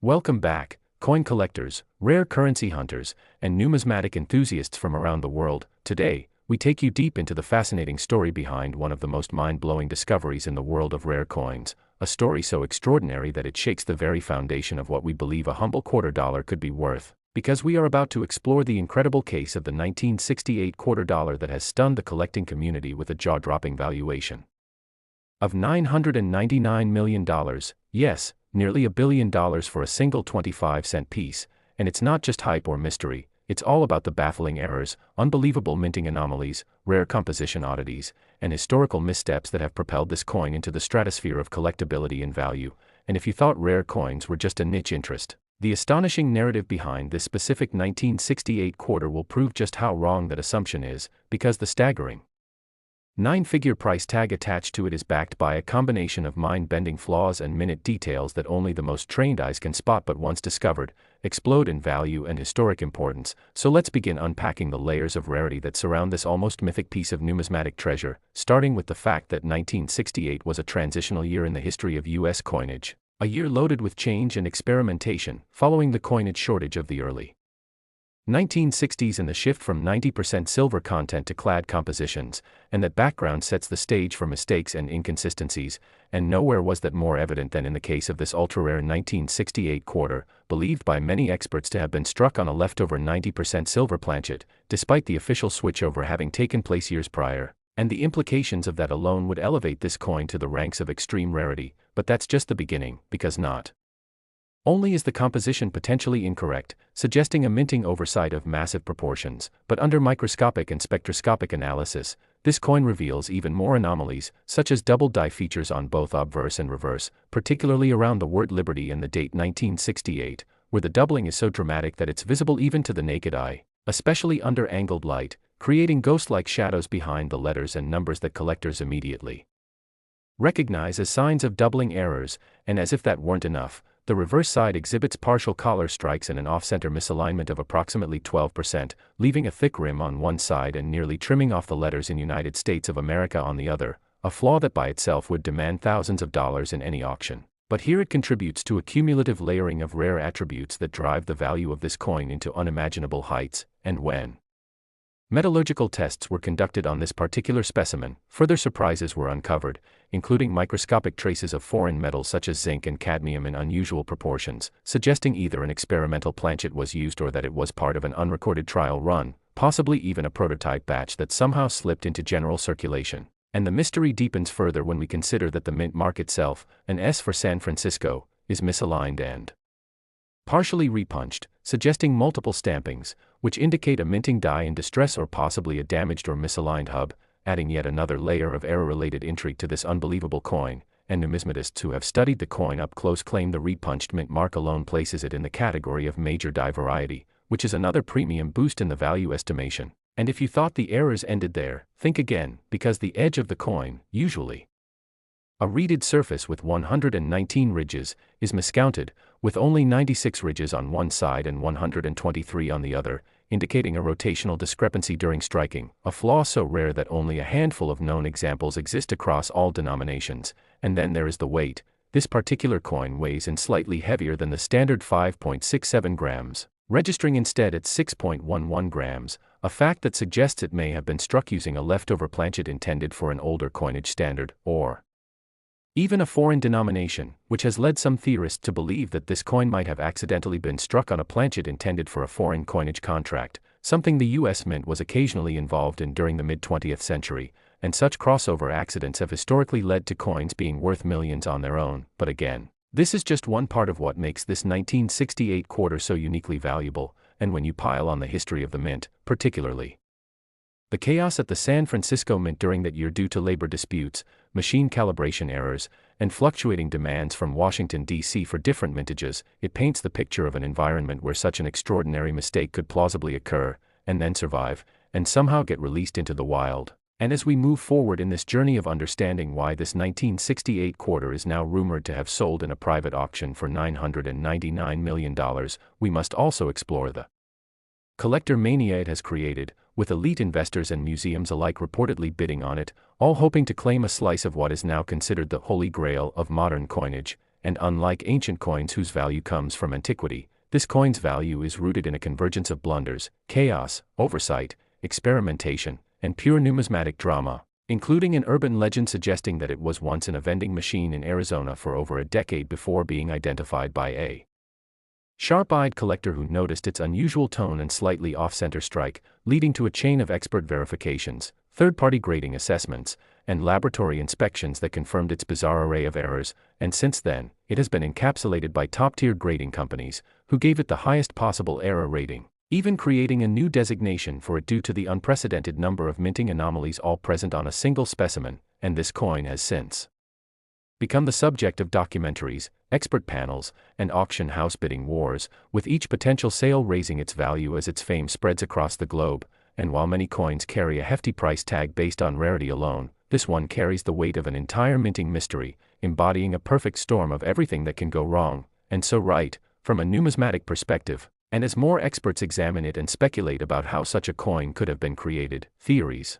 Welcome back, coin collectors, rare currency hunters, and numismatic enthusiasts from around the world. Today, we take you deep into the fascinating story behind one of the most mind-blowing discoveries in the world of rare coins, a story so extraordinary that it shakes the very foundation of what we believe a humble $quarter could be worth. Because we are about to explore the incredible case of the 1968 $quarter that has stunned the collecting community with a jaw-dropping valuation of $999 million, yes, nearly $1 billion for a single 25-cent piece. And it's not just hype or mystery, it's all about the baffling errors, unbelievable minting anomalies, rare composition oddities, and historical missteps that have propelled this coin into the stratosphere of collectability and value. And if you thought rare coins were just a niche interest, the astonishing narrative behind this specific 1968 $quarter will prove just how wrong that assumption is, because the staggering nine-figure price tag attached to it is backed by a combination of mind-bending flaws and minute details that only the most trained eyes can spot, but once discovered, explode in value and historic importance. So let's begin unpacking the layers of rarity that surround this almost mythic piece of numismatic treasure, starting with the fact that 1968 was a transitional year in the history of U.S. coinage, a year loaded with change and experimentation, following the coinage shortage of the early 1960s and the shift from 90% silver content to clad compositions, and that background sets the stage for mistakes and inconsistencies, and nowhere was that more evident than in the case of this ultra-rare 1968 $quarter, believed by many experts to have been struck on a leftover 90% silver planchet, despite the official switchover having taken place years prior, and the implications of that alone would elevate this coin to the ranks of extreme rarity. But that's just the beginning, because not only is the composition potentially incorrect, suggesting a minting oversight of massive proportions, but under microscopic and spectroscopic analysis, this coin reveals even more anomalies, such as double die features on both obverse and reverse, particularly around the word liberty and the date 1968, where the doubling is so dramatic that it's visible even to the naked eye, especially under angled light, creating ghost-like shadows behind the letters and numbers that collectors immediately recognize as signs of doubling errors. And as if that weren't enough, the reverse side exhibits partial collar strikes and an off-center misalignment of approximately 12%, leaving a thick rim on one side and nearly trimming off the letters in United States of America on the other, a flaw that by itself would demand thousands of dollars in any auction. But here it contributes to a cumulative layering of rare attributes that drive the value of this coin into unimaginable heights. And when metallurgical tests were conducted on this particular specimen, further surprises were uncovered, including microscopic traces of foreign metals such as zinc and cadmium in unusual proportions, suggesting either an experimental planchet was used or that it was part of an unrecorded trial run, possibly even a prototype batch that somehow slipped into general circulation. And the mystery deepens further when we consider that the mint mark itself, an S for San Francisco, is misaligned and partially repunched, suggesting multiple stampings, which indicate a minting die in distress or possibly a damaged or misaligned hub, adding yet another layer of error-related intrigue to this unbelievable coin. And numismatists who have studied the coin up close claim the repunched mint mark alone places it in the category of major die variety, which is another premium boost in the value estimation. And if you thought the errors ended there, think again, because the edge of the coin, usually a reeded surface with 119 ridges, is miscounted, with only 96 ridges on one side and 123 on the other, indicating a rotational discrepancy during striking, a flaw so rare that only a handful of known examples exist across all denominations. And then there is the weight. This particular coin weighs in slightly heavier than the standard 5.67 grams, registering instead at 6.11 grams, a fact that suggests it may have been struck using a leftover planchet intended for an older coinage standard, or even a foreign denomination, which has led some theorists to believe that this coin might have accidentally been struck on a planchet intended for a foreign coinage contract, something the U.S. Mint was occasionally involved in during the mid-20th century, and such crossover accidents have historically led to coins being worth millions on their own. But again, this is just one part of what makes this 1968 $quarter so uniquely valuable, and when you pile on the history of the mint, particularly the chaos at the San Francisco Mint during that year due to labor disputes, machine calibration errors, and fluctuating demands from Washington, D.C. for different mintages, it paints the picture of an environment where such an extraordinary mistake could plausibly occur, and then survive, and somehow get released into the wild. And as we move forward in this journey of understanding why this 1968 $quarter is now rumored to have sold in a private auction for $999 million, we must also explore the collector mania it has created, with elite investors and museums alike reportedly bidding on it, all hoping to claim a slice of what is now considered the holy grail of modern coinage. and unlike ancient coins whose value comes from antiquity, this coin's value is rooted in a convergence of blunders, chaos, oversight, experimentation, and pure numismatic drama, including an urban legend suggesting that it was once in a vending machine in Arizona for over a decade before being identified by a sharp-eyed collector who noticed its unusual tone and slightly off-center strike, leading to a chain of expert verifications, third-party grading assessments, and laboratory inspections that confirmed its bizarre array of errors, and since then, it has been encapsulated by top-tier grading companies, who gave it the highest possible error rating, even creating a new designation for it due to the unprecedented number of minting anomalies all present on a single specimen, and this coin has since become the subject of documentaries, expert panels, and auction house bidding wars, with each potential sale raising its value as its fame spreads across the globe. And while many coins carry a hefty price tag based on rarity alone, this one carries the weight of an entire minting mystery, embodying a perfect storm of everything that can go wrong, and so right, from a numismatic perspective. And as more experts examine it and speculate about how such a coin could have been created, theories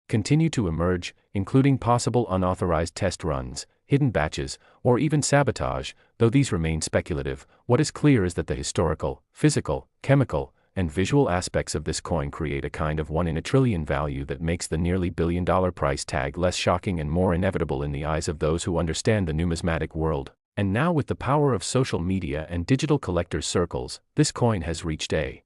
continue to emerge, including possible unauthorized test runs, hidden batches, or even sabotage. Though these remain speculative, what is clear is that the historical, physical, chemical, and visual aspects of this coin create a kind of 1 in a trillion value that makes the nearly billion-dollar price tag less shocking and more inevitable in the eyes of those who understand the numismatic world. And now, with the power of social media and digital collectors' circles, this coin has reached a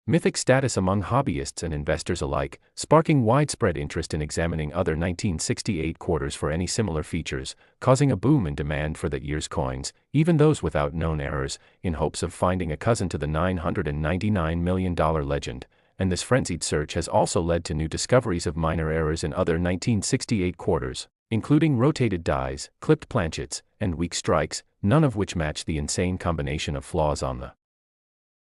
mythic status among hobbyists and investors alike, sparking widespread interest in examining other 1968 quarters for any similar features, causing a boom in demand for that year's coins, even those without known errors, in hopes of finding a cousin to the $999 million legend. And this frenzied search has also led to new discoveries of minor errors in other 1968 quarters, including rotated dies, clipped planchets, and weak strikes, none of which match the insane combination of flaws on the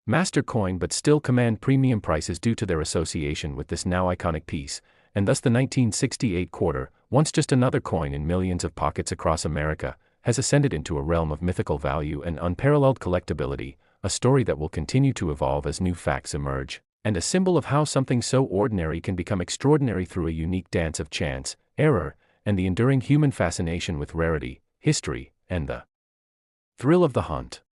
master coin but still command premium prices due to their association with this now iconic piece, and thus the 1968 quarter, once just another coin in millions of pockets across America, has ascended into a realm of mythical value and unparalleled collectability, a story that will continue to evolve as new facts emerge, and a symbol of how something so ordinary can become extraordinary through a unique dance of chance, error, and the enduring human fascination with rarity, history, and the thrill of the hunt.